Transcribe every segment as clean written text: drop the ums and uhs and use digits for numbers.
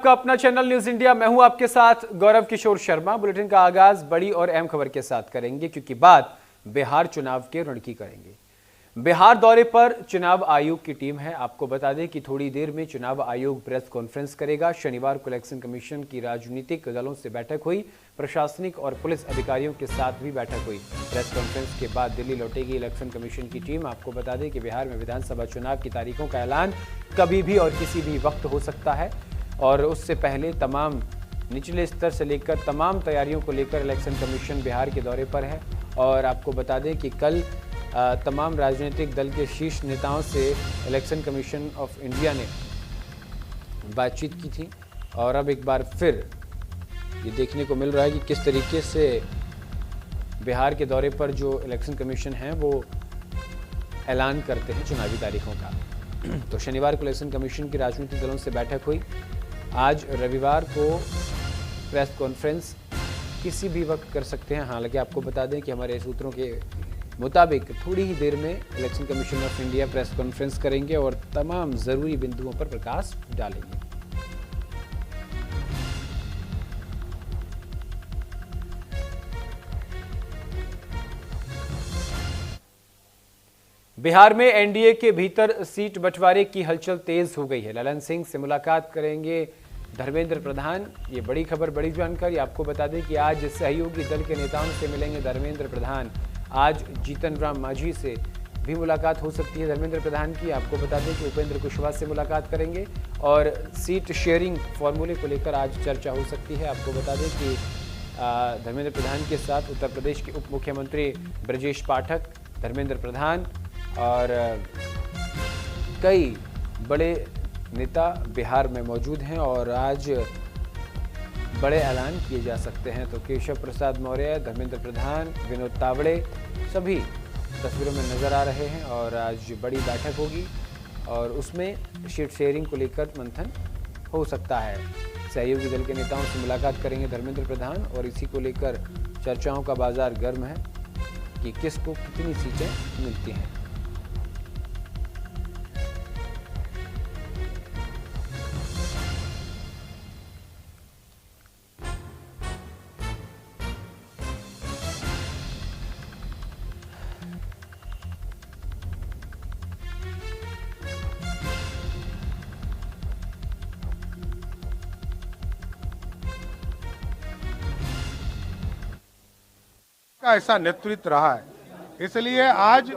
आपका अपना channel news India. मैं हूं आपके साथ गौरव किशोर शर्मा। बुलेटिन का आगाज बड़ी और अहम खबर के साथ करेंगे, क्योंकि बात बिहार चुनाव के रण की करेंगे। बिहार दौरे पर चुनाव आयोग की टीम है। आपको बता दें कि थोड़ी देर में चुनाव आयोग प्रेस कॉन्फ्रेंस करेगा। शनिवार को इलेक्शन कमीशन की राजनीतिक दलों से बैठक हुई, प्रशासनिक और पुलिस अधिकारियों के साथ भी बैठक हुई। प्रेस कॉन्फ्रेंस के बाद दिल्ली लौटेगी इलेक्शन कमीशन की टीम। आपको बता दें कि बिहार में विधानसभा चुनाव की तारीखों का ऐलान कभी भी और किसी भी वक्त हो सकता है, और उससे पहले तमाम निचले स्तर से लेकर तमाम तैयारियों को लेकर इलेक्शन कमीशन बिहार के दौरे पर है। और आपको बता दें कि कल तमाम राजनीतिक दल के शीर्ष नेताओं से इलेक्शन कमीशन ऑफ इंडिया ने बातचीत की थी, और अब एक बार फिर ये देखने को मिल रहा है कि किस तरीके से बिहार के दौरे पर जो इलेक्शन कमीशन है वो ऐलान करते हैं चुनावी तारीखों का। तो शनिवार को इलेक्शन कमीशन की राजनीतिक दलों से बैठक हुई। आज रविवार को प्रेस कॉन्फ्रेंस किसी भी वक्त कर सकते हैं। हालांकि आपको बता दें कि हमारे सूत्रों के मुताबिक थोड़ी ही देर में election commission of India press conference करेंगे और तमाम ज़रूरी बिंदुओं पर प्रकाश डालेंगे। बिहार में एनडीए के भीतर सीट बंटवारे की हलचल तेज हो गई है। ललन सिंह से मुलाकात करेंगे धर्मेंद्र प्रधान। ये बड़ी खबर, बड़ी जानकारी। आपको बता दें कि आज सहयोगी दल के नेताओं से मिलेंगे धर्मेंद्र प्रधान। आज जीतन राम मांझी से भी मुलाकात हो सकती है धर्मेंद्र प्रधान की। आपको बता दें कि उपेंद्र कुशवाहा से मुलाकात करेंगे और सीट शेयरिंग फॉर्मूले को लेकर आज चर्चा हो सकती है। आपको बता दें कि धर्मेंद्र प्रधान के साथ उत्तर प्रदेश के उप मुख्यमंत्री ब्रजेश पाठक, धर्मेंद्र प्रधान और कई बड़े नेता बिहार में मौजूद हैं और आज बड़े ऐलान किए जा सकते हैं। तो केशव प्रसाद मौर्य, धर्मेंद्र प्रधान, विनोद तावड़े सभी तस्वीरों में नजर आ रहे हैं और आज बड़ी बैठक होगी और उसमें सीट शेयरिंग को लेकर मंथन हो सकता है। सहयोगी दल के नेताओं से मुलाकात करेंगे धर्मेंद्र प्रधान और इसी को लेकर चर्चाओं का बाजार गर्म है कि किसको कितनी सीटें मिलती हैं। का ऐसा नेतृत्व रहा है, इसलिए आज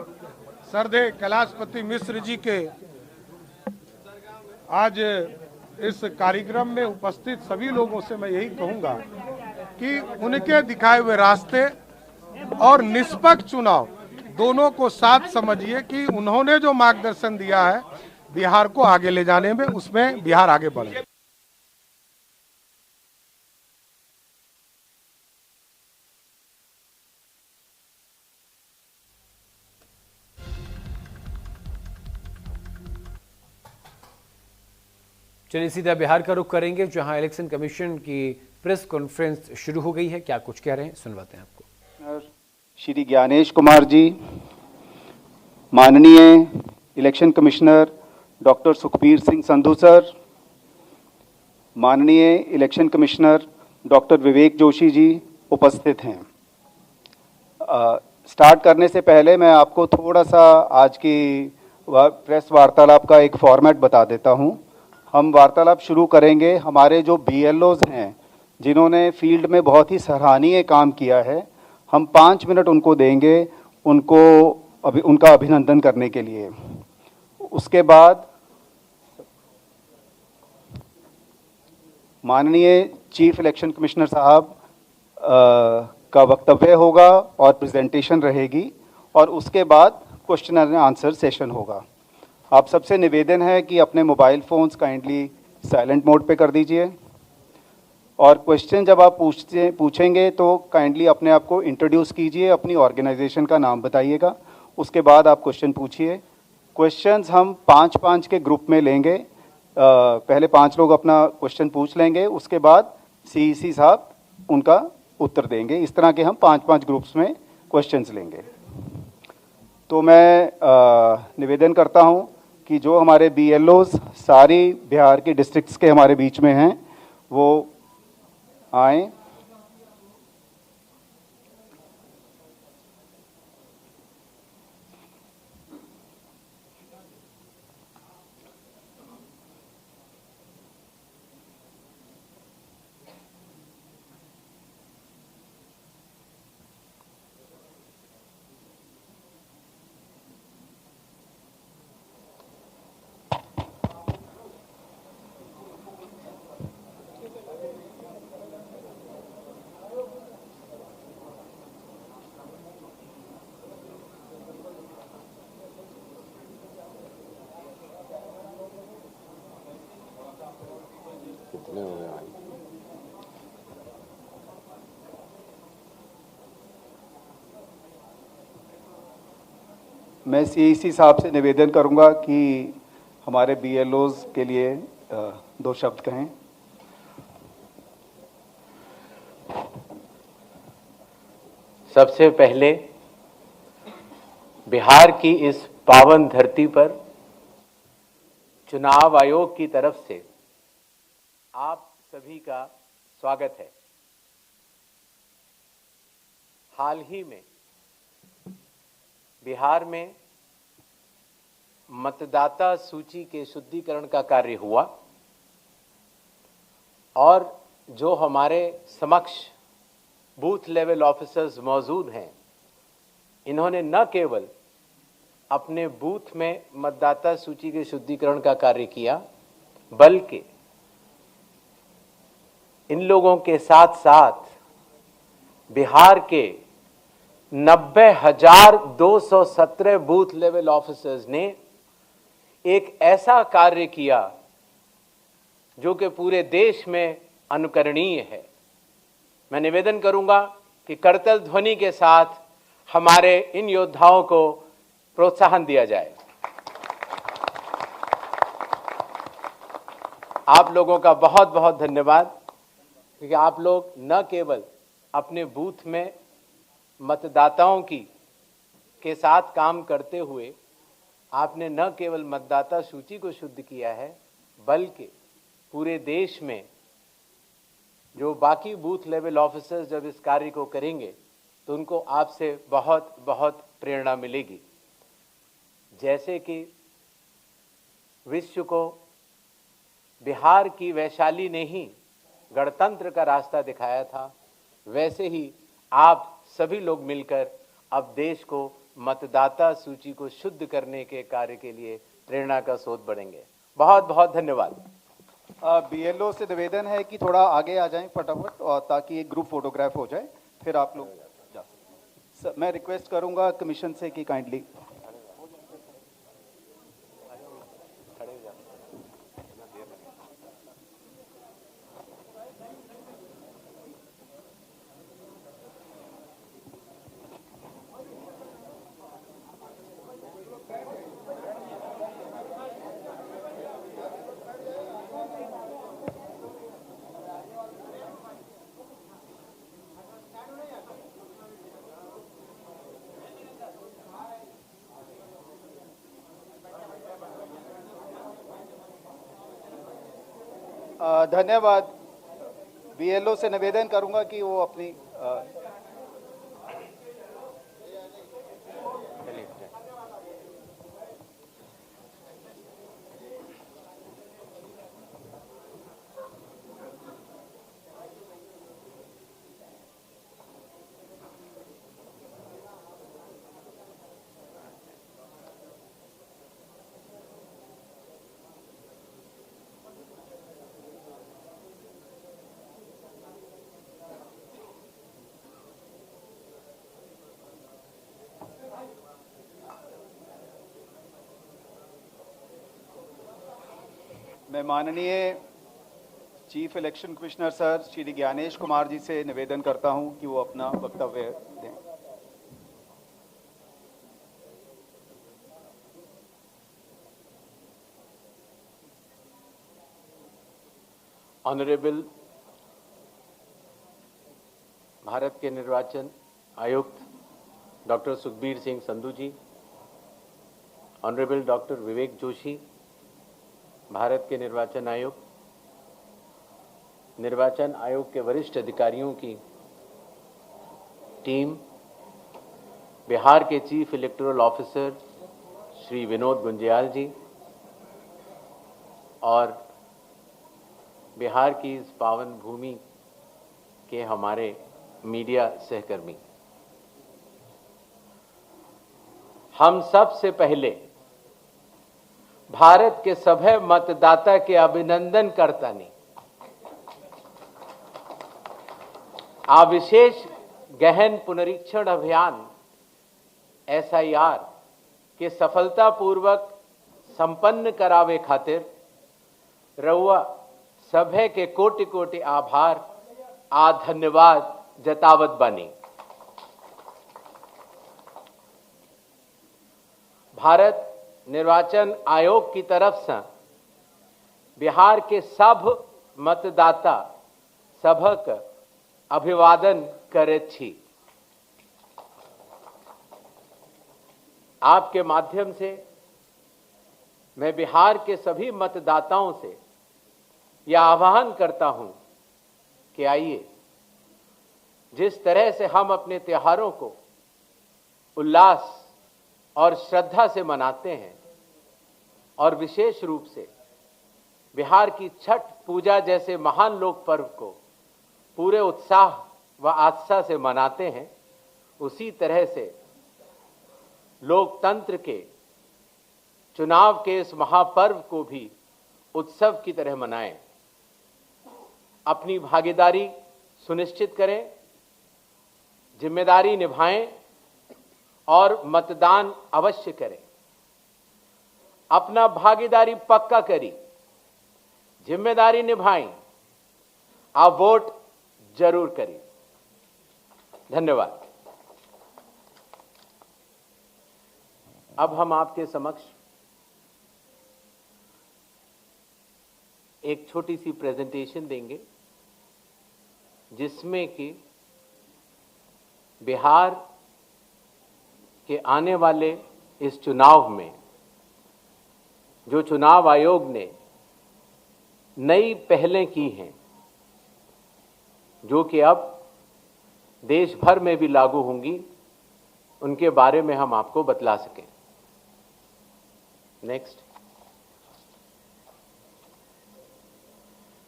श्रद्धेय कैलाशपति मिश्र जी के आज इस कार्यक्रम में उपस्थित सभी लोगों से मैं यही कहूंगा कि उनके दिखाए हुए रास्ते और निष्पक्ष चुनाव दोनों को साथ समझिए कि उन्होंने जो मार्गदर्शन दिया है बिहार को आगे ले जाने में, उसमें बिहार आगे बढ़े। चलिए सीधा बिहार का रुख करेंगे, जहां इलेक्शन कमीशन की प्रेस कॉन्फ्रेंस शुरू हो गई है। क्या कुछ कह रहे हैं, सुनवाते हैं आपको। श्री ज्ञानेश कुमार जी, माननीय election commissioner doctor Sukhbir Singh Sandhu sir, माननीय election commissioner doctor Vivek Joshi ji उपस्थित हैं। स्टार्ट करने से पहले मैं आपको थोड़ा सा आज की प्रेस वार्तालाप का एक फॉर्मेट बता देता हूं। हम वार्तालाप शुरू करेंगे, हमारे जो बीएलओज हैं जिन्होंने फील्ड में बहुत ही सराहनीय काम किया है, हम 5 मिनट उनको देंगे, उनका अभिनंदन करने के लिए। उसके बाद माननीय चीफ इलेक्शन कमिश्नर साहब का वक्तव्य होगा और प्रेजेंटेशन रहेगी और उसके बाद क्वेश्चन एंड आंसर सेशन होगा। आप सबसे निवेदन है कि अपने mobile phones kindly silent mode पे कर दीजिए और क्वेश्चन जब आप पूछेंगे तो काइंडली अपने आप को इंट्रोड्यूस कीजिए, अपनी ऑर्गेनाइजेशन का नाम बताइएगा, उसके बाद आप क्वेश्चन पूछिए। क्वेश्चंस हम 5-5 के ग्रुप में लेंगे। पहले 5 लोग अपना क्वेश्चन पूछ लेंगे, उसके बाद सीईसी साहब उनका उत्तर देंगे। इस तरह के हम 5-5 ग्रुप्स में क्वेश्चंस लेंगे। तो मैं निवेदन करता हूं कि जो हमारे बीएलओज सारी बिहार के डिस्ट्रिक्ट्स के हमारे बीच में हैं, वो आए। कितने हो गए भाई? मैं सीईसी साहब से निवेदन करूंगा कि हमारे बीएलओज के लिए 2 शब्द कहें। सबसे पहले बिहार की इस पावन धरती पर चुनाव आयोग की तरफ से आप सभी का स्वागत है। हाल ही में बिहार में मतदाता सूची के शुद्धिकरण का कार्य हुआ और जो हमारे समक्ष बूथ लेवल ऑफिसर्स मौजूद हैं, इन्होंने न केवल अपने बूथ में मतदाता सूची के शुद्धिकरण का कार्य किया, बल्कि इन लोगों के साथ साथ बिहार के 90,217 बूथ लेवल ऑफिसर्स ने एक ऐसा कार्य किया जो कि पूरे देश में अनुकरणीय है। मैं निवेदन करूंगा कि करतल ध्वनि के साथ हमारे इन योद्धाओं को प्रोत्साहन दिया जाए। आप लोगों का बहुत बहुत धन्यवाद, क्योंकि आप लोग न केवल अपने बूथ में मतदाताओं के साथ काम करते हुए आपने न केवल मतदाता सूची को शुद्ध किया है, बल्कि पूरे देश में जो बाकी बूथ लेवल ऑफिसर्स जब इस कार्य को करेंगे तो उनको आपसे बहुत बहुत प्रेरणा मिलेगी। जैसे कि विश्व को बिहार की वैशाली ने ही गणतंत्र का रास्ता दिखाया था, वैसे ही आप सभी लोग मिलकर अब देश को मतदाता सूची को शुद्ध करने के कार्य के लिए प्रेरणा का स्रोत बढ़ेंगे। बहुत बहुत धन्यवाद। बीएलओ से निवेदन है कि थोड़ा आगे आ जाएं फटाफट, और ताकि एक ग्रुप फोटोग्राफ हो जाए, फिर आप लोग जा सकते। मैं रिक्वेस्ट करूंगा कमीशन से कि काइंडली धन्यवाद। बीएलओ से निवेदन करूंगा कि वो अपनी मैं माननीय chief election commissioner sir Shri Gyanesh Kumar ji से निवेदन करता हूं कि वो अपना वक्तव्य दें। ऑनरेबल भारत के निर्वाचन आयुक्त डॉक्टर सुखबीर सिंह संधू जी, ऑनरेबल डॉक्टर विवेक जोशी, भारत के निर्वाचन आयुक्त, निर्वाचन आयोग के वरिष्ठ अधिकारियों की टीम, बिहार के chief electoral officer Shri Vinod Gunjiyal ji और बिहार की इस पावन भूमि के हमारे मीडिया सहकर्मी, हम सबसे पहले भारत के सभे मतदाता के अभिनंदन करता नहीं। आ विशेष गहन पुनरीक्षण अभियान SIR के सफलतापूर्वक संपन्न करावे खातिर रउआ सभे के कोटि कोटि आभार आ धन्यवाद जतावत बानी। भारत निर्वाचन आयोग की तरफ से बिहार के सब मतदाता सभक अभिवादन करैत छी। आपके माध्यम से मैं बिहार के सभी मतदाताओं से यह आह्वान करता हूं कि आइए, जिस तरह से हम अपने त्योहारों को उल्लास और श्रद्धा से मनाते हैं और विशेष रूप से बिहार की छठ पूजा जैसे महान लोक पर्व को पूरे उत्साह व आस्था से मनाते हैं, उसी तरह से लोकतंत्र के चुनाव के इस महापर्व को भी उत्सव की तरह मनाएं। अपनी भागीदारी सुनिश्चित करें, जिम्मेदारी निभाएं और मतदान अवश्य करें। अपना भागीदारी पक्का करी, जिम्मेदारी निभाएं, आप वोट जरूर करें। धन्यवाद। अब हम आपके समक्ष एक छोटी सी प्रेजेंटेशन देंगे जिसमें कि बिहार के आने वाले इस चुनाव में जो चुनाव आयोग ने नई पहलें की हैं, जो कि अब देश भर में भी लागू होंगी, उनके बारे में हम आपको बतला सकें। नेक्स्ट।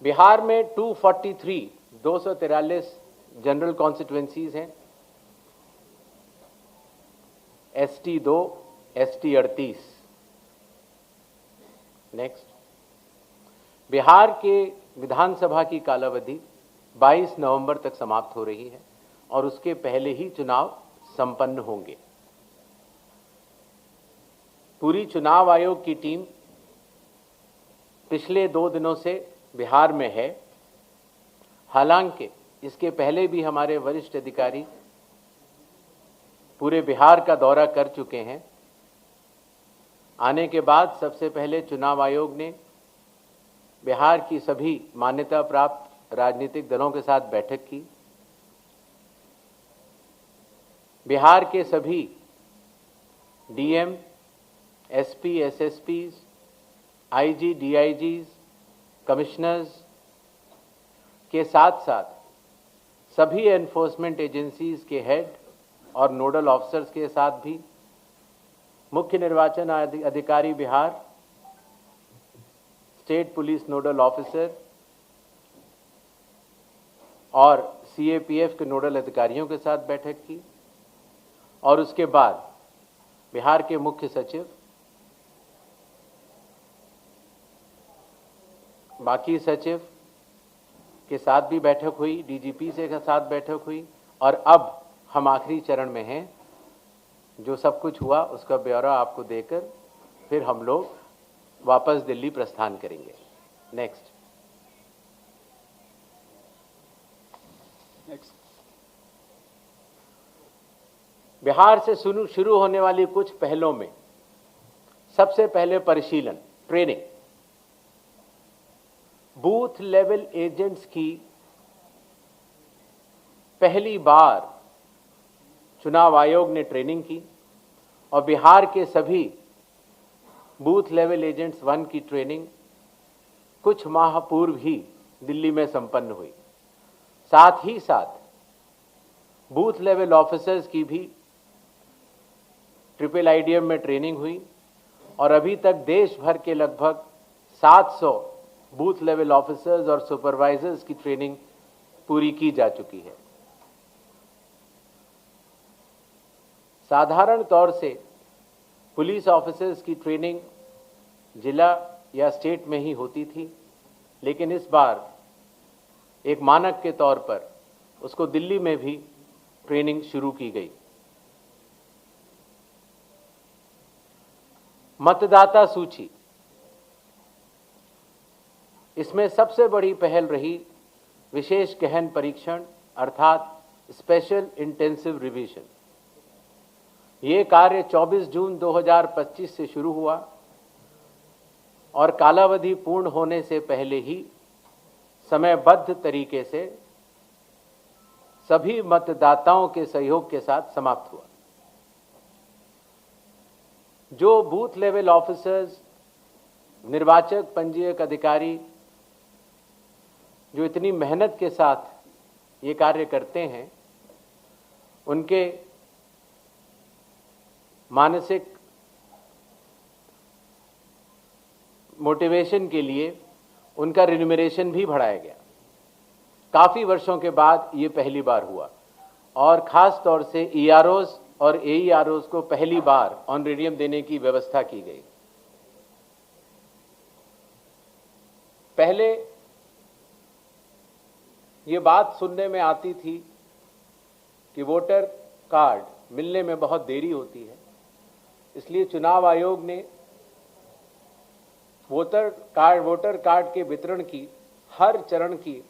बिहार में 243 जनरल कॉन्स्टिट्यूएंसीज हैं, ST 2, ST 38। नेक्स्ट। बिहार के विधानसभा की कालावधि 22 नवंबर तक समाप्त हो रही है और उसके पहले ही चुनाव संपन्न होंगे। पूरी चुनाव आयोग की टीम पिछले 2 दिनों से बिहार में है। हालांकि इसके पहले भी हमारे वरिष्ठ अधिकारी पूरे बिहार का दौरा कर चुके हैं। आने के बाद सबसे पहले चुनाव आयोग ने बिहार की सभी मान्यता प्राप्त राजनीतिक दलों के साथ बैठक की। बिहार के सभी DM, SP, SSPs, IG, DIGs, commissioners के साथ साथ सभी एनफोर्समेंट एजेंसीज के हेड और नोडल ऑफिसर्स के साथ भी मुख्य निर्वाचन अधिकारी Bihar, state police nodal officer और CAPF के नोडल अधिकारियों के साथ बैठक की और उसके बाद बिहार के मुख्य सचिव, बाकी सचिव के साथ भी बैठक हुई, DGP से के साथ बैठक हुई और अब हम आखिरी चरण में हैं। जो सब कुछ हुआ उसका ब्यौरा आपको देकर फिर हम लोग वापस दिल्ली प्रस्थान करेंगे। नेक्स्ट। बिहार से शुरू होने वाली कुछ पहलों में सबसे पहले परिशीलन, ट्रेनिंग। बूथ लेवल एजेंट्स की पहली बार चुनाव आयोग ने ट्रेनिंग की और बिहार के सभी बूथ लेवल एजेंट्स 1 की ट्रेनिंग कुछ माह पूर्व ही दिल्ली में संपन्न हुई। साथ ही साथ बूथ लेवल ऑफिसर्स की भी ट्रिपल आईडीएम में ट्रेनिंग हुई और अभी तक देश भर के लगभग 700 बूथ लेवल ऑफिसर्स और सुपरवाइजर्स की ट्रेनिंग पूरी की जा चुकी है। साधारण तौर से पुलिस ऑफिसर्स की ट्रेनिंग जिला या स्टेट में ही होती थी, लेकिन इस बार एक मानक के तौर पर उसको दिल्ली में भी ट्रेनिंग शुरू की गई। मतदाता सूची, इसमें सबसे बड़ी पहल रही विशेष गहन परीक्षण अर्थात स्पेशल इंटेंसिव रिवीजन। ये कार्य 24 जून 2025 से शुरू हुआ और कालावधि पूर्ण होने से पहले ही समयबद्ध तरीके से सभी मतदाताओं के सहयोग के साथ समाप्त हुआ। जो बूथ लेवल ऑफिसर्स, निर्वाचक पंजीयक अधिकारी जो इतनी मेहनत के साथ ये कार्य करते हैं, उनके मानसिक मोटिवेशन के लिए उनका रिन्यूमरेशन भी बढ़ाया गया। काफ़ी वर्षों के बाद ये पहली बार हुआ और ख़ास तौर से ईआरओज़ और एईआरओज़ को पहली बार ऑनरेरियम देने की व्यवस्था की गई। पहले ये बात सुनने में आती थी कि वोटर कार्ड मिलने में बहुत देरी होती है, इसलिए चुनाव आयोग ने वोटर कार्ड के वितरण की हर चरण की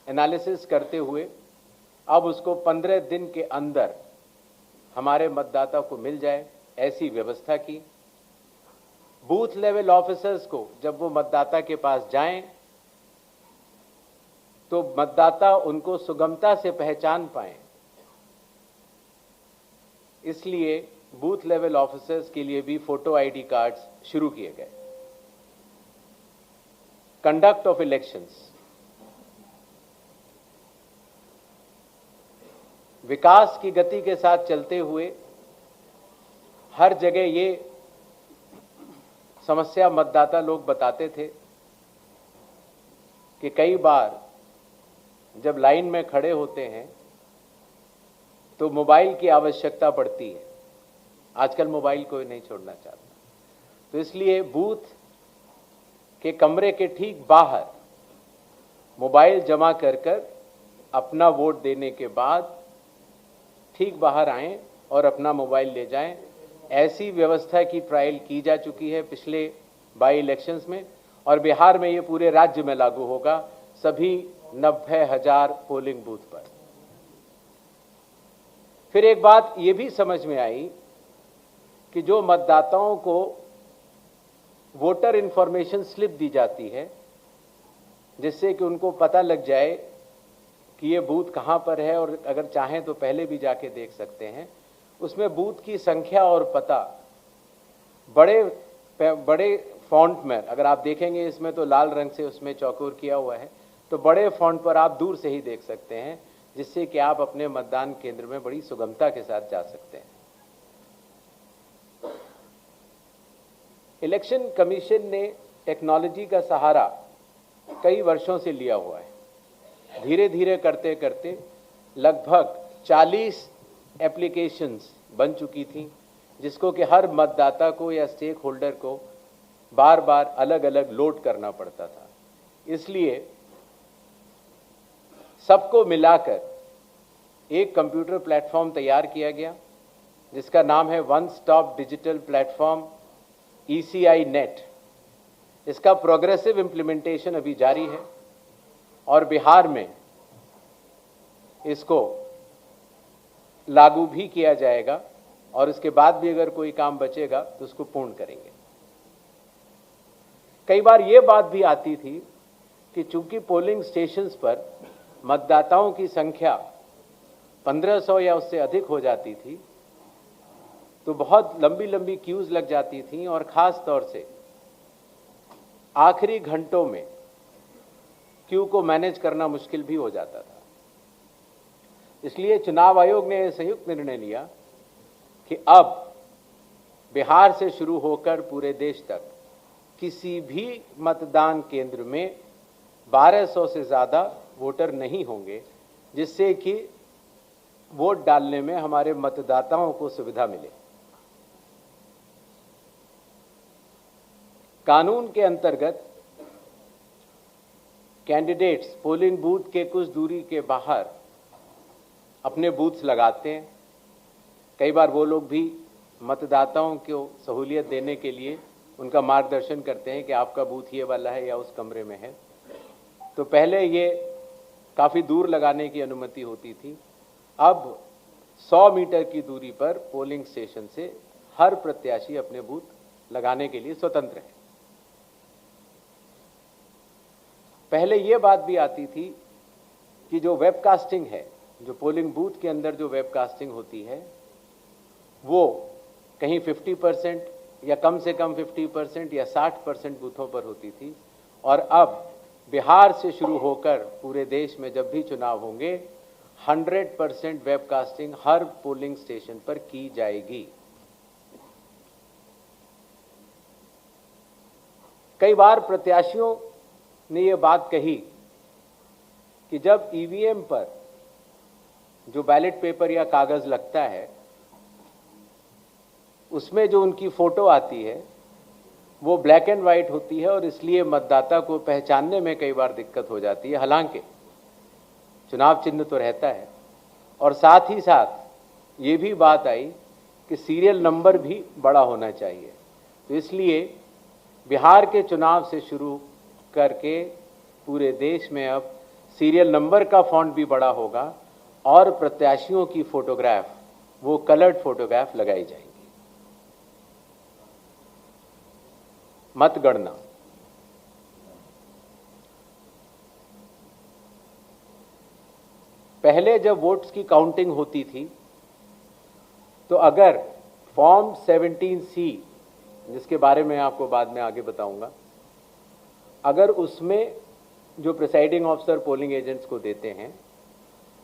एनालिसिस करते हुए अब उसको 15 दिन के अंदर हमारे मतदाता को मिल जाए, ऐसी व्यवस्था की। बूथ लेवल ऑफिसर्स को जब वो मतदाता के पास जाएं तो मतदाता उनको सुगमता से पहचान पाएं, इसलिए बूथ लेवल ऑफिसर्स के लिए भी फोटो आईडी कार्ड्स शुरू किए गए। कंडक्ट ऑफ इलेक्शंस, विकास की गति के साथ चलते हुए हर जगह ये समस्या मतदाता लोग बताते थे कि कई बार जब लाइन में खड़े होते हैं तो मोबाइल की आवश्यकता पड़ती है। आजकल मोबाइल कोई नहीं छोड़ना चाहता, तो इसलिए बूथ के कमरे के ठीक बाहर मोबाइल जमा कर अपना वोट देने के बाद ठीक बाहर आएं और अपना मोबाइल ले जाएं। ऐसी व्यवस्था की ट्रायल की जा चुकी है पिछले बाई इलेक्शंस में और बिहार में ये पूरे राज्य में लागू होगा, सभी 90,000 पोलिंग बूथ पर। फिर एक बात ये भी समझ में आई कि जो मतदाताओं को वोटर इंफॉर्मेशन स्लिप दी जाती है, जिससे कि उनको पता लग जाए कि ये बूथ कहाँ पर है और अगर चाहें तो पहले भी जाके देख सकते हैं, उसमें बूथ की संख्या और पता बड़े फॉन्ट में, अगर आप देखेंगे इसमें तो लाल रंग से उसमें चौकोर किया हुआ है, तो बड़े फॉन्ट पर आप दूर से ही देख सकते हैं, जिससे कि आप अपने मतदान केंद्र में बड़ी सुगमता के साथ जा सकते हैं। इलेक्शन कमीशन ने टेक्नोलॉजी का सहारा कई वर्षों से लिया हुआ है। धीरे धीरे करते करते लगभग 40 एप्लीकेशंस बन चुकी थी, जिसको कि हर मतदाता को या स्टेक होल्डर को बार बार अलग अलग लोड करना पड़ता था। इसलिए सबको मिलाकर एक कंप्यूटर प्लेटफॉर्म तैयार किया गया, जिसका नाम है one stop digital platform ECI net. इसका प्रोग्रेसिव इम्प्लीमेंटेशन अभी जारी है और बिहार में इसको लागू भी किया जाएगा और इसके बाद भी अगर कोई काम बचेगा तो उसको पूर्ण करेंगे। कई बार ये बात भी आती थी कि चूंकि पोलिंग स्टेशंस पर मतदाताओं की संख्या 1500 या उससे अधिक हो जाती थी, तो बहुत लंबी लंबी क्यूज लग जाती थी और ख़ास तौर से आखिरी घंटों में क्यू को मैनेज करना मुश्किल भी हो जाता था। इसलिए चुनाव आयोग ने यह संयुक्त निर्णय लिया कि अब बिहार से शुरू होकर पूरे देश तक किसी भी मतदान केंद्र में 1200 से ज़्यादा वोटर नहीं होंगे, जिससे कि वोट डालने में हमारे मतदाताओं को सुविधा मिले। कानून के अंतर्गत कैंडिडेट्स पोलिंग बूथ के कुछ दूरी के बाहर अपने बूथ्स लगाते हैं। कई बार वो लोग भी मतदाताओं को सहूलियत देने के लिए उनका मार्गदर्शन करते हैं कि आपका बूथ ये वाला है या उस कमरे में है। तो पहले ये काफ़ी दूर लगाने की अनुमति होती थी, अब 100 मीटर की दूरी पर पोलिंग स्टेशन से हर प्रत्याशी अपने बूथ लगाने के लिए स्वतंत्र है। पहले ये बात भी आती थी कि जो वेबकास्टिंग है, जो पोलिंग बूथ के अंदर जो वेबकास्टिंग होती है, वो कहीं 50% या कम से कम 50% या 60% बूथों पर होती थी। और अब बिहार से शुरू होकर पूरे देश में जब भी चुनाव होंगे 100% वेबकास्टिंग हर पोलिंग स्टेशन पर की जाएगी। कई बार प्रत्याशियों ने यह बात कही कि जब ईवीएम पर जो बैलेट पेपर या कागज लगता है उसमें जो उनकी फोटो आती है वो ब्लैक एंड वाइट होती है और इसलिए मतदाता को पहचानने में कई बार दिक्कत हो जाती है। हालांकि चुनाव चिन्ह तो रहता है और साथ ही साथ ये भी बात आई कि सीरियल नंबर भी बड़ा होना चाहिए। तो इसलिए बिहार के चुनाव से शुरू करके पूरे देश में अब सीरियल नंबर का फॉन्ट भी बड़ा होगा और प्रत्याशियों की फोटोग्राफ वो कलर्ड फोटोग्राफ लगाई जाएंगी। मतगणना पहले जब वोट्स की काउंटिंग होती थी तो अगर फॉर्म 17C, जिसके बारे में आपको बाद में आगे बताऊंगा, अगर उसमें जो प्रिसाइडिंग ऑफिसर पोलिंग एजेंट्स को देते हैं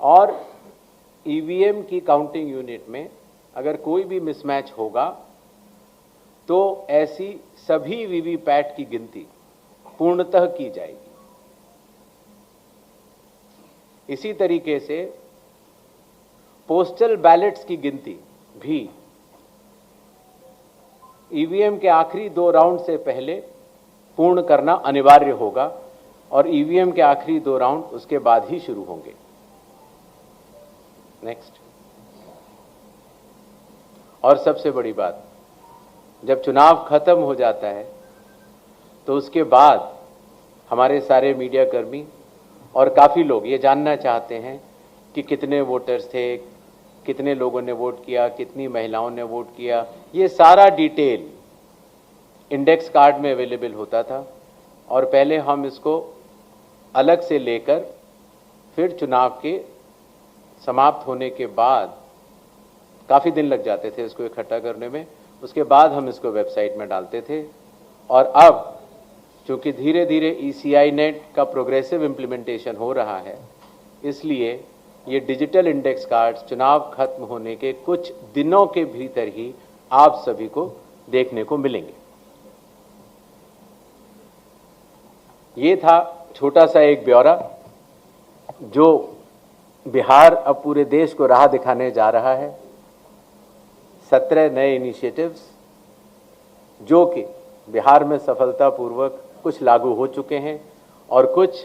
और ईवीएम की काउंटिंग यूनिट में अगर कोई भी मिसमैच होगा तो ऐसी सभी वीवीपैट की गिनती पूर्णतः की जाएगी। इसी तरीके से पोस्टल बैलेट्स की गिनती भी ईवीएम के आखिरी 2 राउंड से पहले पूर्ण करना अनिवार्य होगा और ईवीएम के आखिरी 2 राउंड उसके बाद ही शुरू होंगे। नेक्स्ट, और सबसे बड़ी बात, जब चुनाव खत्म हो जाता है तो उसके बाद हमारे सारे मीडिया कर्मी और काफ़ी लोग ये जानना चाहते हैं कि कितने वोटर्स थे, कितने लोगों ने वोट किया, कितनी महिलाओं ने वोट किया। ये सारा डिटेल इंडेक्स कार्ड में अवेलेबल होता था और पहले हम इसको अलग से लेकर फिर चुनाव के समाप्त होने के बाद काफ़ी दिन लग जाते थे इसको इकट्ठा करने में, उसके बाद हम इसको वेबसाइट में डालते थे। और अब चूंकि धीरे धीरे ECI नेट का प्रोग्रेसिव इम्प्लीमेंटेशन हो रहा है, इसलिए ये डिजिटल इंडेक्स कार्ड्स चुनाव खत्म होने के कुछ दिनों के भीतर ही आप सभी को देखने को मिलेंगे। ये था छोटा सा एक ब्यौरा जो बिहार अब पूरे देश को राह दिखाने जा रहा है। 17 नए इनिशिएटिव्स जो कि बिहार में सफलतापूर्वक कुछ लागू हो चुके हैं और कुछ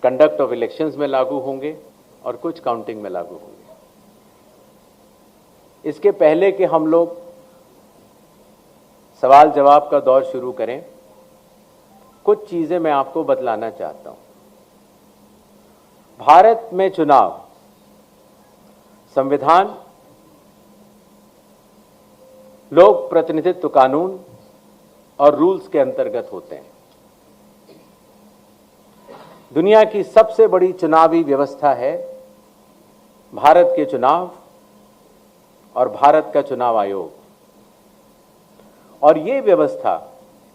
कंडक्ट ऑफ इलेक्शंस में लागू होंगे और कुछ काउंटिंग में लागू होंगे। इसके पहले कि हम लोग सवाल जवाब का दौर शुरू करें, कुछ चीजें मैं आपको बतलाना चाहता हूं। भारत में चुनाव संविधान, लोक प्रतिनिधित्व कानून और रूल्स के अंतर्गत होते हैं। दुनिया की सबसे बड़ी चुनावी व्यवस्था है भारत के चुनाव और भारत का चुनाव आयोग, और ये व्यवस्था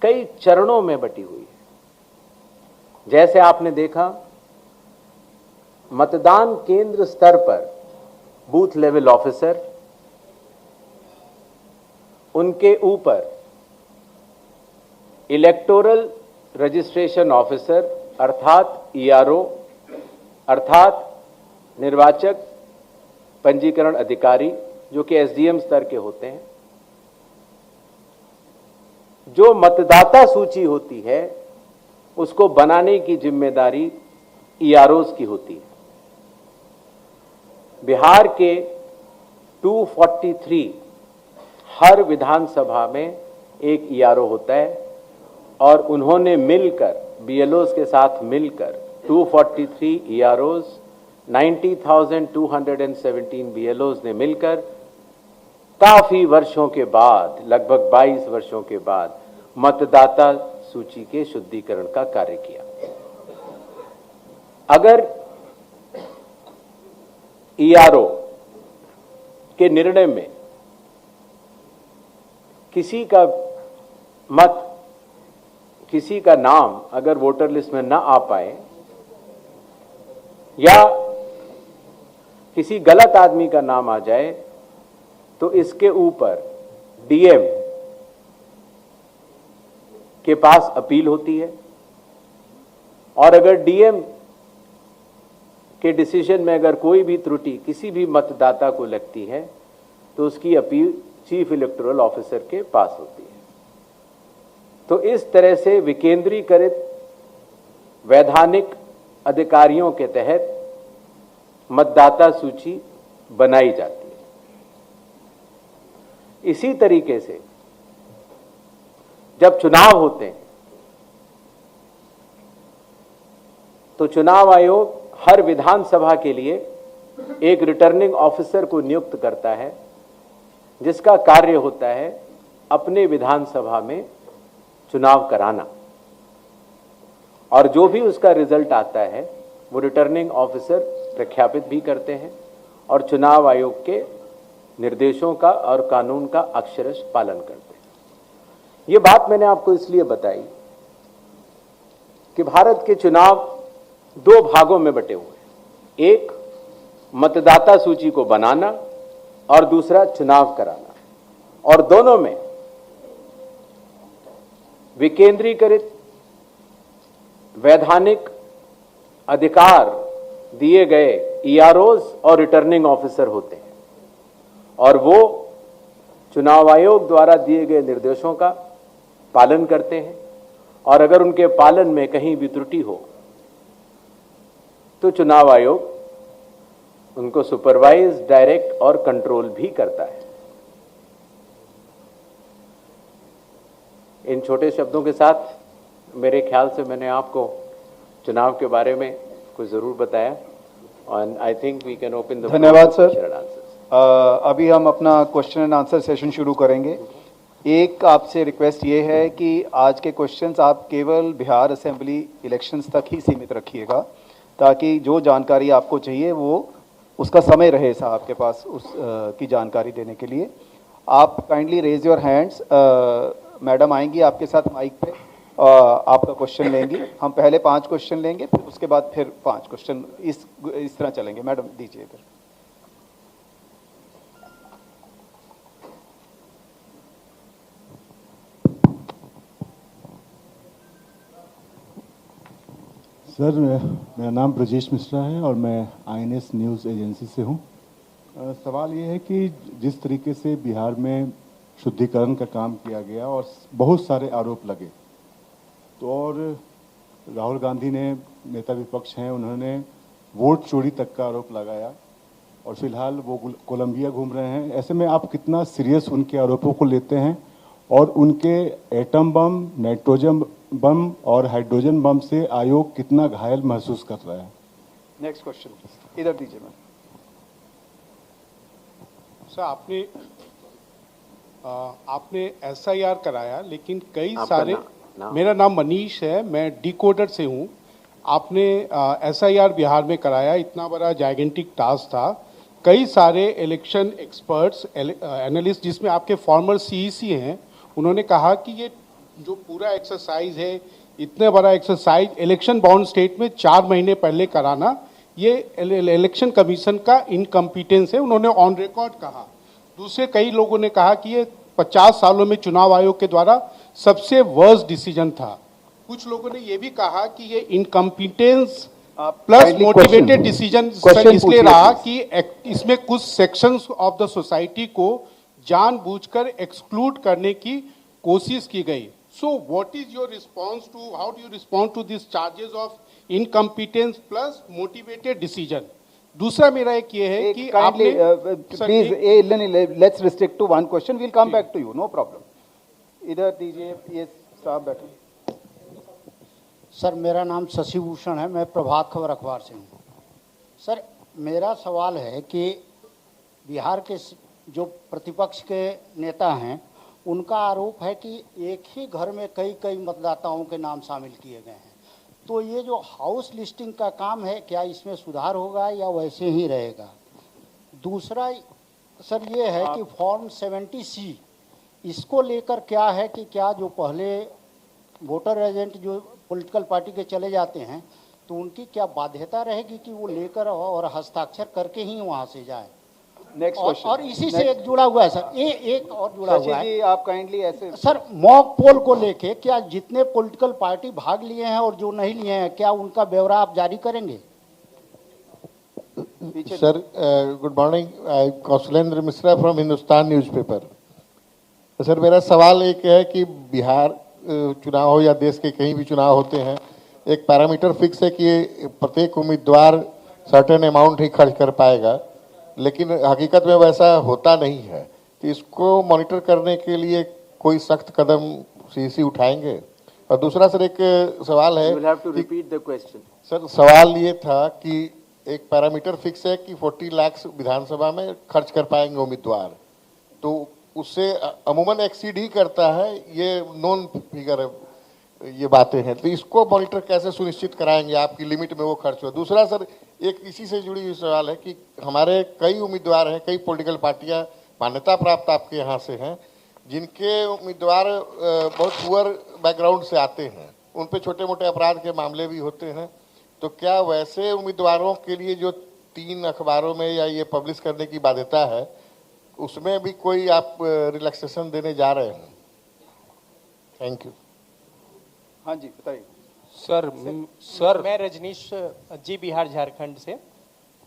कई चरणों में बटी हुई है। जैसे आपने देखा, मतदान केंद्र स्तर पर बूथ लेवल ऑफिसर, उनके ऊपर इलेक्टोरल रजिस्ट्रेशन ऑफिसर अर्थात ईआरओ अर्थात निर्वाचक पंजीकरण अधिकारी, जो कि एसडीएम स्तर के होते हैं, जो मतदाता सूची होती है उसको बनाने की जिम्मेदारी ईआरओज की होती है। बिहार के 243 हर विधानसभा में एक ईआरओ होता है और उन्होंने मिलकर बीएलओज के साथ मिलकर 243 ईआरओज 90,217 बीएलओज ने मिलकर काफी वर्षों के बाद, लगभग 22 वर्षों के बाद मतदाता सूची के शुद्धिकरण का कार्य किया। अगर ईआरओ के निर्णय में किसी का मत, किसी का नाम अगर वोटर लिस्ट में ना आ पाए या किसी गलत आदमी का नाम आ जाए, तो इसके ऊपर डीएम के पास अपील होती है और अगर डीएम के डिसीजन में अगर कोई भी त्रुटि किसी भी मतदाता को लगती है तो उसकी अपील चीफ इलेक्टोरल ऑफिसर के पास होती है। तो इस तरह से विकेंद्रीकृत वैधानिक अधिकारियों के तहत मतदाता सूची बनाई जाती है। इसी तरीके से जब चुनाव होते हैं तो चुनाव आयोग हर विधानसभा के लिए एक रिटर्निंग ऑफिसर को नियुक्त करता है, जिसका कार्य होता है अपने विधानसभा में चुनाव कराना, और जो भी उसका रिजल्ट आता है वो रिटर्निंग ऑफिसर प्रख्यापित भी करते हैं और चुनाव आयोग के निर्देशों का और कानून का अक्षरश पालन करते हैं। ये बात मैंने आपको इसलिए बताई कि भारत के चुनाव दो भागों में बटे हुए हैं, एक मतदाता सूची को बनाना और दूसरा चुनाव कराना, और दोनों में विकेंद्रीकृत वैधानिक अधिकार दिए गए ईआरओज और रिटर्निंग ऑफिसर होते हैं और वो चुनाव आयोग द्वारा दिए गए निर्देशों का पालन करते हैं, और अगर उनके पालन में कहीं भी त्रुटि हो तो चुनाव आयोग उनको सुपरवाइज, डायरेक्ट और कंट्रोल भी करता है। इन छोटे शब्दों के साथ मेरे ख्याल से मैंने आपको चुनाव के बारे में कुछ जरूर बताया और I think we can open the धन्यवाद सर। अभी हम अपना क्वेश्चन एंड आंसर सेशन शुरू करेंगे। एक आपसे रिक्वेस्ट ये है कि आज के क्वेश्चंस आप केवल बिहार असेंबली इलेक्शंस तक ही सीमित रखिएगा, ताकि जो जानकारी आपको चाहिए वो उसका समय रहे साहब के पास उस की जानकारी देने के लिए। आप kindly raise your hands, madam आएंगी आपके साथ माइक पे, आपका क्वेश्चन लेंगी। हम पहले 5 क्वेश्चन लेंगे, फिर उसके बाद फिर 5 क्वेश्चन, इस तरह चलेंगे। मैडम दीजिए इधर। सर, मेरा नाम ब्रजेश मिश्रा है और मैं आईएनएस न्यूज़ एजेंसी से हूँ। सवाल ये है कि जिस तरीके से बिहार में शुद्धिकरण का काम किया गया और बहुत सारे आरोप लगे, तो और राहुल गांधी ने, नेता विपक्ष हैं, उन्होंने वोट चोरी तक का आरोप लगाया और फिलहाल वो कोलंबिया घूम रहे हैं। ऐसे में आप कितना सीरियस उनके आरोपों को लेते हैं और उनके एटम बम, नाइट्रोजन बम और हाइड्रोजन बम से आयोग कितना घायल महसूस कर रहा है? नेक्स्ट क्वेश्चन इधर दीजिए। मैम सर, आपने एसआईआर कराया, लेकिन कई सारे मेरा नाम मनीष है, मैं डिकोडर से हूँ। आपने एसआईआर बिहार में कराया, इतना बड़ा जाइगेंटिक टास्क था। कई सारे इलेक्शन एक्सपर्ट्स, एनालिस्ट, जिसमें आपके फॉर्मर सीईसी हैं, उन्होंने कहा कि ये जो पूरा एक्सरसाइज है इतने बड़ा एक्सरसाइज इलेक्शन बाउंड स्टेट में 4 महीने पहले कराना, ये इलेक्शन कमीशन का इनकम्पिटेंस है, उन्होंने ऑन रिकॉर्ड कहा। दूसरे कई लोगों ने कहा कि ये 50 सालों में चुनाव आयोग के द्वारा सबसे वर्स्ट डिसीजन था। कुछ लोगों ने ये भी कहा कि ये इनकम्पिटेंस प्लस मोटिवेटेड डिसीजन इसलिए रहा कि इसमें कुछ सेक्शंस ऑफ द सोसाइटी को जानबूझकर एक्सक्लूड करने की कोशिश की गई। So what is your response to, how do you respond to this charges of incompetence plus motivated decision? दूसरा मेरा एक ये है कि आपने please let's restrict to one question, we'll come back to you, no problem. इधर दीजिए, ये साहब बैठे। सर, मेरा नाम शशि भूषण है, मैं प्रभात खबर अखबार से हूँ। सर, मेरा सवाल है कि बिहार के जो प्रतिपक्ष के नेता हैं, उनका आरोप है कि एक ही घर में कई कई मतदाताओं के नाम शामिल किए गए हैं। तो ये जो हाउस लिस्टिंग का काम है, क्या इसमें सुधार होगा या वैसे ही रहेगा? दूसरा सर ये है कि फॉर्म 70C, इसको लेकर क्या है कि क्या जो पहले वोटर एजेंट जो पॉलिटिकल पार्टी के चले जाते हैं, तो उनकी क्या बाध्यता रहेगी कि वो लेकर और हस्ताक्षर करके ही वहाँ से जाए? Next question. और इसी से एक जुड़ा हुआ है सर, एक और जुड़ा हुआ है। जी, आप काइंडली ऐसे सर, मॉक पोल को लेके क्या जितने पॉलिटिकल पार्टी भाग लिए हैं और जो नहीं लिए हैं, क्या उनका ब्यौरा आप जारी करेंगे? Sir, good morning, Kaushalendra Mishra from Hindustan newspaper. Sir, मेरा सवाल एक है कि बिहार चुनाव हो या देश के कहीं भी चुनाव होते हैं, एक पैरामीटर फिक्स है कि प्रत्येक उम्मीदवार सर्टेन अमाउंट ही खर्च कर पाएगा, लेकिन हकीकत में वैसा होता नहीं है। तो इसको मॉनिटर करने के लिए कोई सख्त कदम सीसी उठाएंगे? और दूसरा सर, एक सवाल है, सर सवाल ये था कि एक पैरामीटर फिक्स है कि 40 लाख विधानसभा में खर्च कर पाएंगे उम्मीदवार, तो उससे अमूमन एक्सीड ही करता है, ये नॉन फिगर है, ये बातें हैं। तो इसको मॉनिटर कैसे सुनिश्चित कराएंगे आपकी लिमिट में वो खर्च हो? दूसरा सर, एक इसी से जुड़ी हुई सवाल है कि हमारे कई उम्मीदवार हैं, कई पॉलिटिकल पार्टियां मान्यता प्राप्त आपके यहाँ से हैं, जिनके उम्मीदवार बहुत पुअर बैकग्राउंड से आते हैं, उन पे छोटे मोटे अपराध के मामले भी होते हैं। तो क्या वैसे उम्मीदवारों के लिए जो 3 अखबारों में या ये पब्लिश करने की बाध्यता है, उसमें भी कोई आप रिलैक्सेशन देने जा रहे हैं? Thank you. हाँ जी, बताइए। सर मैं रजनीश जी, बिहार झारखंड से।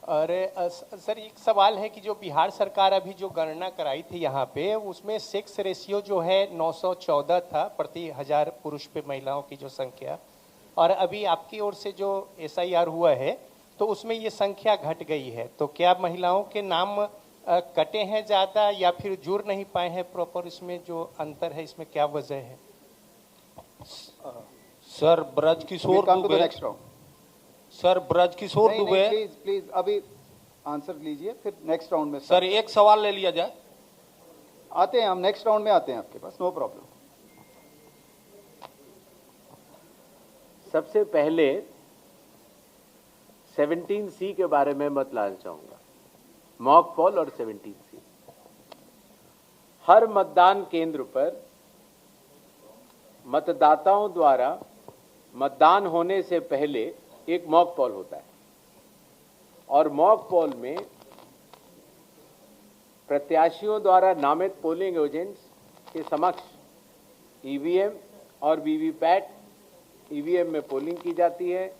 और सर, एक सवाल है कि जो बिहार सरकार अभी जो गणना कराई थी यहाँ पे, उसमें सेक्स रेशियो जो है 914 था प्रति 1000 पुरुष पे महिलाओं की जो संख्या, और अभी आपकी ओर से जो SIR हुआ है तो उसमें ये संख्या घट गई है। तो क्या महिलाओं के नाम कटे हैं ज़्यादा या फिर जुड़ नहीं पाए हैं प्रॉपर? इसमें जो अंतर है, इसमें क्या वजह है? Sir, Brajkishore Dubey. Sir, Brajkishore Dubey. Please अभी आंसर लीजिए, फिर नेक्स्ट राउंड में। सर, एक सवाल ले लिया जाए। आते हैं हम, नेक्स्ट राउंड में आते हैं आपके पास, नो प्रॉब्लम। सबसे पहले 17C के बारे में मैं बताना चाहूंगा। मॉक पोल और 17C, हर मतदान केंद्र पर मतदाताओं द्वारा मतदान होने से पहले एक मॉक पोल होता है, और मॉक पोल में प्रत्याशियों द्वारा नामित पोलिंग एजेंट्स के समक्ष ईवीएम और वीवीपैट, ईवीएम में पोलिंग की जाती है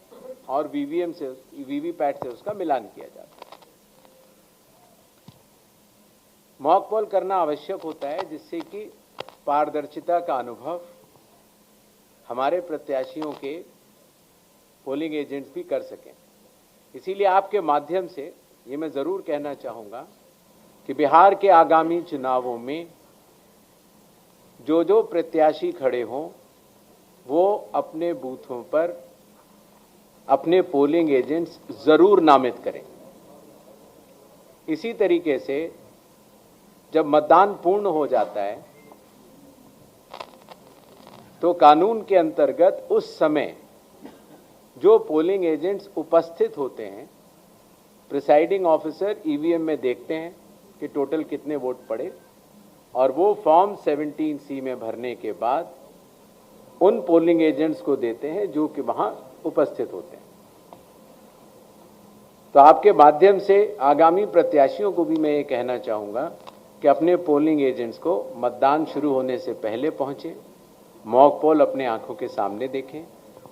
और वीवीपैट से उसका मिलान किया जाता है। मॉक पोल करना आवश्यक होता है जिससे कि पारदर्शिता का अनुभव हमारे प्रत्याशियों के पोलिंग एजेंट्स भी कर सकें। इसीलिए आपके माध्यम से ये मैं ज़रूर कहना चाहूँगा कि बिहार के आगामी चुनावों में जो जो प्रत्याशी खड़े हों, वो अपने बूथों पर अपने पोलिंग एजेंट्स ज़रूर नामित करें। इसी तरीके से जब मतदान पूर्ण हो जाता है तो कानून के अंतर्गत उस समय जो पोलिंग एजेंट्स उपस्थित होते हैं, प्रिसाइडिंग ऑफिसर ईवीएम में देखते हैं कि टोटल कितने वोट पड़े, और वो फॉर्म 17C में भरने के बाद उन पोलिंग एजेंट्स को देते हैं जो कि वहां उपस्थित होते हैं। तो आपके माध्यम से आगामी प्रत्याशियों को भी मैं ये कहना चाहूँगा कि अपने पोलिंग एजेंट्स को मतदान शुरू होने से पहले पहुँचें, मॉक पोल अपने आंखों के सामने देखें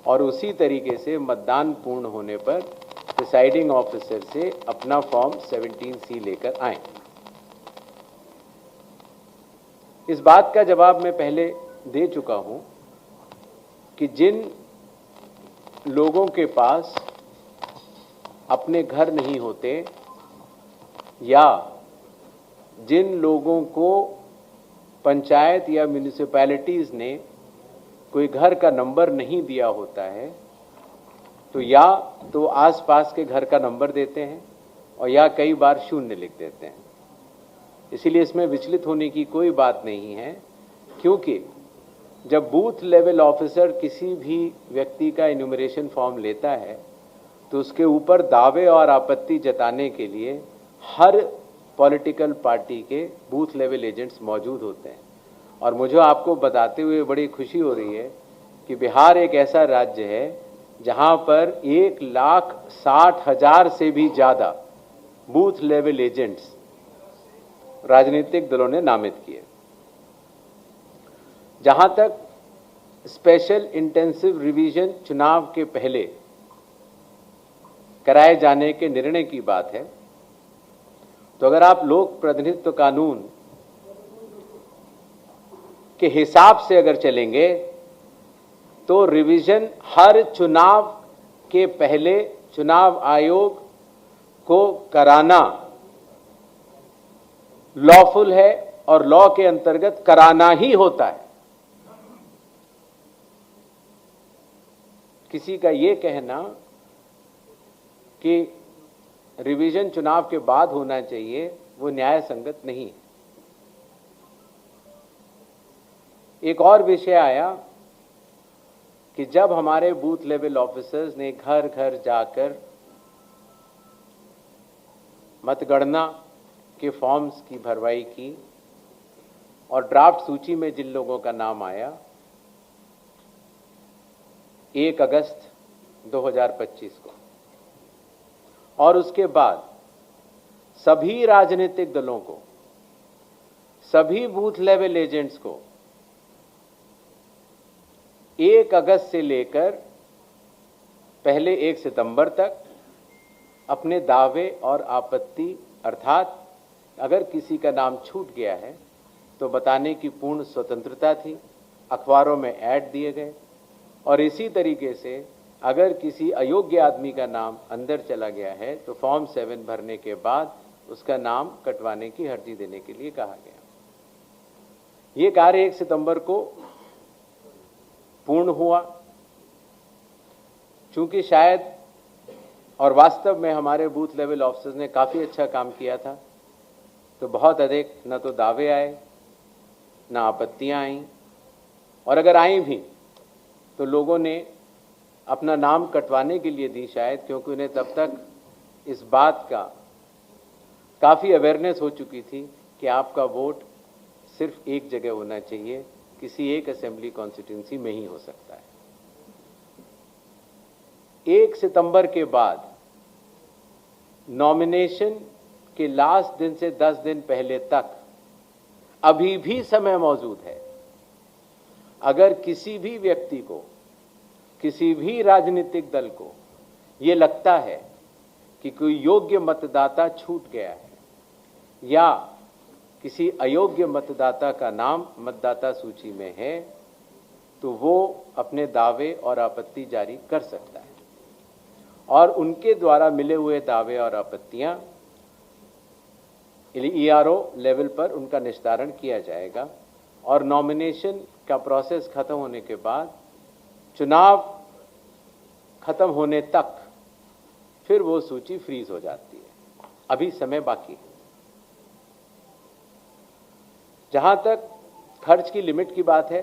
और उसी तरीके से मतदान पूर्ण होने पर प्रिसाइडिंग ऑफिसर से अपना फॉर्म 17C लेकर आएं। इस बात का जवाब मैं पहले दे चुका हूं कि जिन लोगों के पास अपने घर नहीं होते या जिन लोगों को पंचायत या म्यूनिसिपैलिटीज ने कोई घर का नंबर नहीं दिया होता है, तो या तो आसपास के घर का नंबर देते हैं और या कई बार 0 लिख देते हैं। इसीलिए इसमें विचलित होने की कोई बात नहीं है, क्योंकि जब बूथ लेवल ऑफिसर किसी भी व्यक्ति का इन्यूमरेशन फॉर्म लेता है तो उसके ऊपर दावे और आपत्ति जताने के लिए हर पॉलिटिकल पार्टी के बूथ लेवल एजेंट्स मौजूद होते हैं। और मुझे आपको बताते हुए बड़ी खुशी हो रही है कि बिहार एक ऐसा राज्य है जहां पर 1,60,000 से भी ज़्यादा बूथ लेवल एजेंट्स राजनीतिक दलों ने नामित किए। जहां तक स्पेशल इंटेंसिव रिवीजन चुनाव के पहले कराए जाने के निर्णय की बात है, तो अगर आप लोक प्रतिनिधित्व कानून के हिसाब से अगर चलेंगे तो रिवीजन हर चुनाव के पहले चुनाव आयोग को कराना लॉफुल है और लॉ के अंतर्गत कराना ही होता है। किसी का यह कहना कि रिवीजन चुनाव के बाद होना चाहिए वो न्याय संगत नहीं है। एक और विषय आया कि जब हमारे बूथ लेवल ऑफिसर्स ने घर घर जाकर मतगणना के फॉर्म्स की भरवाई की और ड्राफ्ट सूची में जिन लोगों का नाम आया 1 अगस्त 2025 को, और उसके बाद सभी राजनीतिक दलों को, सभी बूथ लेवल एजेंट्स को 1 अगस्त से लेकर पहले 1 सितंबर तक अपने दावे और आपत्ति, अर्थात अगर किसी का नाम छूट गया है तो बताने की पूर्ण स्वतंत्रता थी। अखबारों में ऐड दिए गए और इसी तरीके से अगर किसी अयोग्य आदमी का नाम अंदर चला गया है तो फॉर्म 7 भरने के बाद उसका नाम कटवाने की अर्जी देने के लिए कहा गया। ये कार्य 1 सितंबर को पूर्ण हुआ। चूंकि शायद और वास्तव में हमारे बूथ लेवल ऑफिसर्स ने काफ़ी अच्छा काम किया था, तो बहुत अधिक न तो दावे आए न आपत्तियां आईं, और अगर आई भी तो लोगों ने अपना नाम कटवाने के लिए दी, शायद क्योंकि उन्हें तब तक इस बात का काफ़ी अवेयरनेस हो चुकी थी कि आपका वोट सिर्फ एक जगह होना चाहिए, किसी एक असेंबली कॉन्स्टिट्यूंसी में ही हो सकता है। 1 सितंबर के बाद नॉमिनेशन के लास्ट दिन से 10 दिन पहले तक अभी भी समय मौजूद है। अगर किसी भी व्यक्ति को, किसी भी राजनीतिक दल को ये लगता है कि कोई योग्य मतदाता छूट गया है या किसी अयोग्य मतदाता का नाम मतदाता सूची में है, तो वो अपने दावे और आपत्ति जारी कर सकता है और उनके द्वारा मिले हुए दावे और आपत्तियां ERO लेवल पर उनका निस्तारण किया जाएगा और नॉमिनेशन का प्रोसेस खत्म होने के बाद चुनाव खत्म होने तक फिर वो सूची फ्रीज हो जाती है। अभी समय बाकी है। जहां तक खर्च की लिमिट की बात है,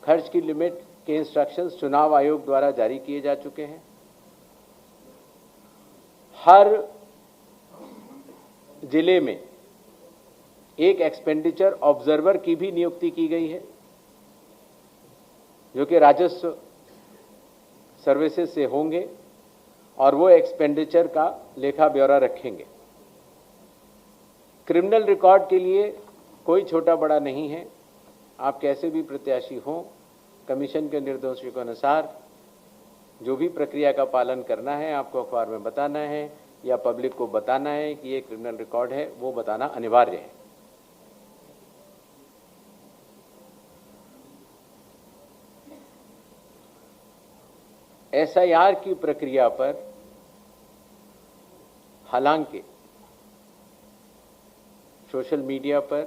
खर्च की लिमिट के इंस्ट्रक्शंस चुनाव आयोग द्वारा जारी किए जा चुके हैं। हर जिले में एक एक्सपेंडिचर ऑब्जर्वर की भी नियुक्ति की गई है जो कि राजस्व सर्विसेज से होंगे और वो एक्सपेंडिचर का लेखा ब्यौरा रखेंगे। क्रिमिनल रिकॉर्ड के लिए कोई छोटा बड़ा नहीं है। आप कैसे भी प्रत्याशी हों, कमीशन के निर्देशों के अनुसार जो भी प्रक्रिया का पालन करना है आपको अखबार में बताना है या पब्लिक को बताना है कि ये क्रिमिनल रिकॉर्ड है, वो बताना अनिवार्य है। एसआईआर की प्रक्रिया पर हालांकि सोशल मीडिया पर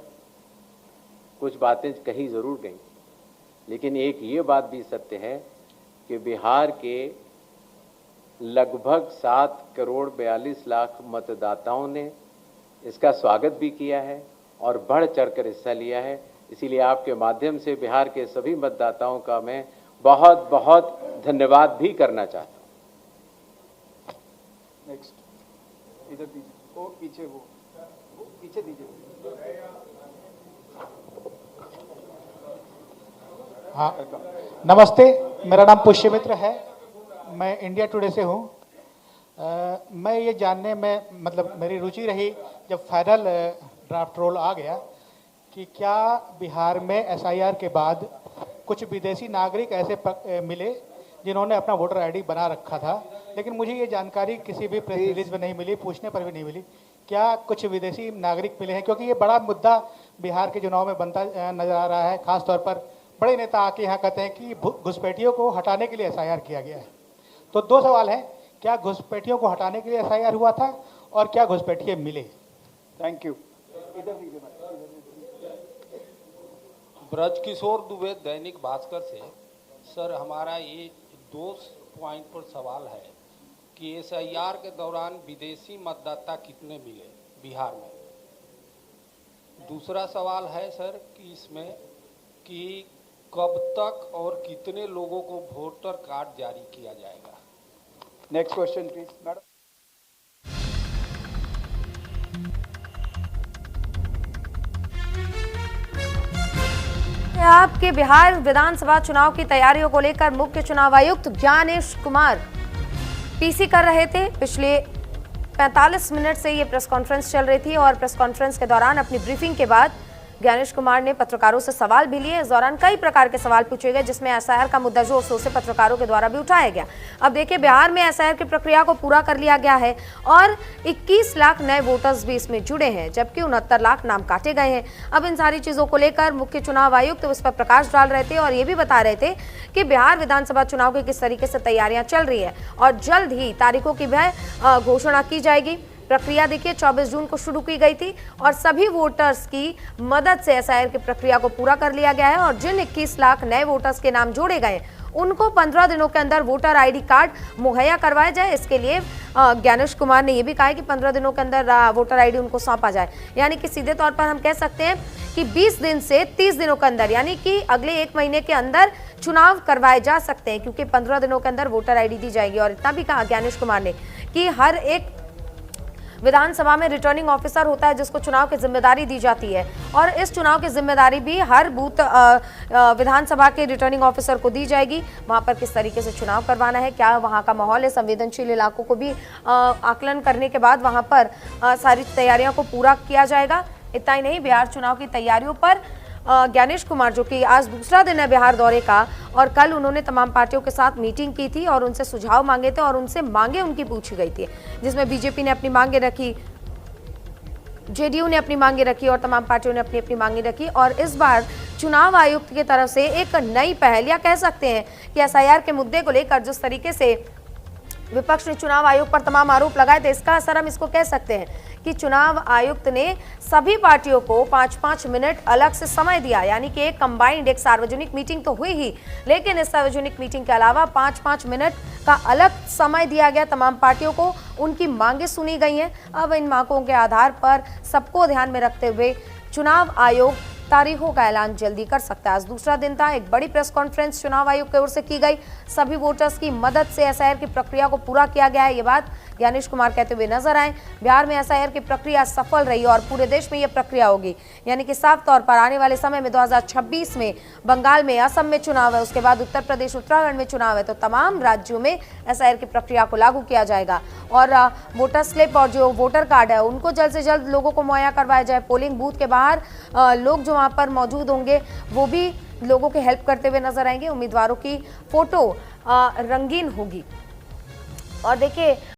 कुछ बातें कही जरूर गई, लेकिन एक ये बात भी सत्य है कि बिहार के लगभग 7 करोड़ 42 लाख मतदाताओं ने इसका स्वागत भी किया है और बढ़ चढ़कर हिस्सा लिया है। इसीलिए आपके माध्यम से बिहार के सभी मतदाताओं का मैं बहुत बहुत धन्यवाद भी करना चाहता हूं। नेक्स्ट इधर दीजिए, वो पीछे दीजिए। हाँ, नमस्ते, मेरा नाम पुष्यमित्र है, मैं इंडिया टुडे से हूँ। मैं ये जानने में मतलब मेरी रुचि रही जब फाइनल ड्राफ्ट रोल आ गया कि क्या बिहार में एसआईआर के बाद कुछ विदेशी नागरिक ऐसे मिले जिन्होंने अपना वोटर आईडी बना रखा था, लेकिन मुझे ये जानकारी किसी भी प्रेस रिलीज में नहीं मिली, पूछने पर भी नहीं मिली। क्या कुछ विदेशी नागरिक मिले हैं? क्योंकि ये बड़ा मुद्दा बिहार के चुनाव में बनता नजर आ रहा है। खासतौर पर बड़े नेता आके यहाँ कहते हैं कि घुसपैठियों को हटाने के लिए एसआईआर किया गया है। तो 2 सवाल हैं, क्या घुसपैठियों को हटाने के लिए एसआईआर हुआ था और क्या घुसपैठिए मिले? Thank you. ब्रजकिशोर दुबे, दैनिक भास्कर से। सर, हमारा ये 2 पॉइंट पर सवाल है कि एसआईआर के दौरान विदेशी मतदाता कितने मिले बिहार में। दूसरा सवाल है सर कि इसमें कि कब तक और कितने लोगों को वोटर कार्ड जारी किया जाएगा। Next question please madam. आपके बिहार विधानसभा चुनाव की तैयारियों को लेकर मुख्य चुनाव आयुक्त ज्ञानेश कुमार पीसी कर रहे थे। पिछले 45 मिनट से ये प्रेस कॉन्फ्रेंस चल रही थी और प्रेस कॉन्फ्रेंस के दौरान अपनी ब्रीफिंग के बाद ज्ञानेश कुमार ने पत्रकारों से सवाल भी लिए। इस दौरान कई प्रकार के सवाल पूछे गए, जिसमें एसआईआर का मुद्दा जोर शोर से पत्रकारों के द्वारा भी उठाया गया। अब देखिए, बिहार में एसआईआर की प्रक्रिया को पूरा कर लिया गया है और 21 लाख नए वोटर्स भी इसमें जुड़े हैं, जबकि 69 लाख नाम काटे गए हैं। अब इन सारी चीजों को लेकर मुख्य चुनाव आयुक्त इस पर प्रकाश डाल रहे थे और ये भी बता रहे थे कि बिहार विधानसभा चुनाव की किस तरीके से तैयारियां चल रही है और जल्द ही तारीखों की भी घोषणा की जाएगी। प्रक्रिया देखिए 24 जून को शुरू की गई थी और सभी वोटर्स की मदद से एसआईआर की प्रक्रिया को पूरा कर लिया गया है और जिन 21 लाख नए वोटर्स के नाम जोड़े गए उनको 15 दिनों के अंदर वोटर आईडी कार्ड मुहैया करवाया जाए। इसके लिए ज्ञानेश कुमार ने यह भी कहा है कि 15 दिनों के अंदर वोटर आईडी उनको सौंपा जाए। यानी कि सीधे तौर पर हम कह सकते हैं कि 20 दिन से 30 दिनों के अंदर, यानी कि अगले 1 महीने के अंदर चुनाव करवाए जा सकते हैं, क्योंकि 15 दिनों के अंदर वोटर आईडी दी जाएगी। और इतना भी कहा ज्ञानेश कुमार ने कि हर एक विधानसभा में रिटर्निंग ऑफिसर होता है जिसको चुनाव की जिम्मेदारी दी जाती है और इस चुनाव की जिम्मेदारी भी हर बूथ विधानसभा के रिटर्निंग ऑफिसर को दी जाएगी। वहां पर किस तरीके से चुनाव करवाना है, क्या वहां का माहौल है, संवेदनशील इलाकों को भी आकलन करने के बाद वहां पर सारी तैयारियों को पूरा किया जाएगा। इतना ही नहीं, बिहार चुनाव की तैयारियों पर ज्ञानेश कुमार, जो कि आज दूसरा दिन है बिहार दौरे का और कल उन्होंने तमाम पार्टियों के साथ मीटिंग की थी और उनसे सुझाव मांगे थे और उनसे मांगे उनकी पूछी गई थी, जिसमें बीजेपी ने अपनी मांगे रखी, जेडीयू ने अपनी मांगे रखी और तमाम पार्टियों ने अपनी अपनी मांगे रखी। और इस बार चुनाव आयुक्त की तरफ से एक नई पहल, या कह सकते हैं कि एसआईआर के मुद्दे को लेकर जिस तरीके से विपक्ष ने चुनाव आयोग पर तमाम आरोप लगाए थे, इसका असर हम इसको कह सकते हैं कि चुनाव आयुक्त ने सभी पार्टियों को 5-5 मिनट अलग से समय दिया। यानी कि एक कंबाइंड, एक सार्वजनिक मीटिंग तो हुई ही, लेकिन इस सार्वजनिक मीटिंग के अलावा 5-5 मिनट का अलग समय दिया गया तमाम पार्टियों को। उनकी मांगें सुनी गई हैं। अब इन मांगों के आधार पर सबको ध्यान में रखते हुए चुनाव आयोग तारीखों का ऐलान जल्दी कर सकता है। आज दूसरा दिन था, एक बड़ी प्रेस कॉन्फ्रेंस चुनाव आयोग की ओर से की गई। सभी वोटर्स की मदद से एसआईआर की प्रक्रिया को पूरा किया गया है, ये बात ज्ञानेश कुमार कहते हुए नजर आए। बिहार में एसआईआर की प्रक्रिया सफल रही और पूरे देश में यह प्रक्रिया होगी, यानी कि साफ तौर पर आने वाले समय में 2026 में बंगाल में, असम में चुनाव है, उसके बाद उत्तर प्रदेश, उत्तराखंड में चुनाव है, तो तमाम राज्यों में एसआईआर की प्रक्रिया को लागू किया जाएगा और वोटर स्लिप और जो वोटर कार्ड है उनको जल्द से जल्द लोगों को मुहैया करवाया जाए। पोलिंग बूथ के बाहर लोग जो वहां पर मौजूद होंगे वो भी लोगों की हेल्प करते हुए नजर आएंगे। उम्मीदवारों की फोटो रंगीन होगी और देखिए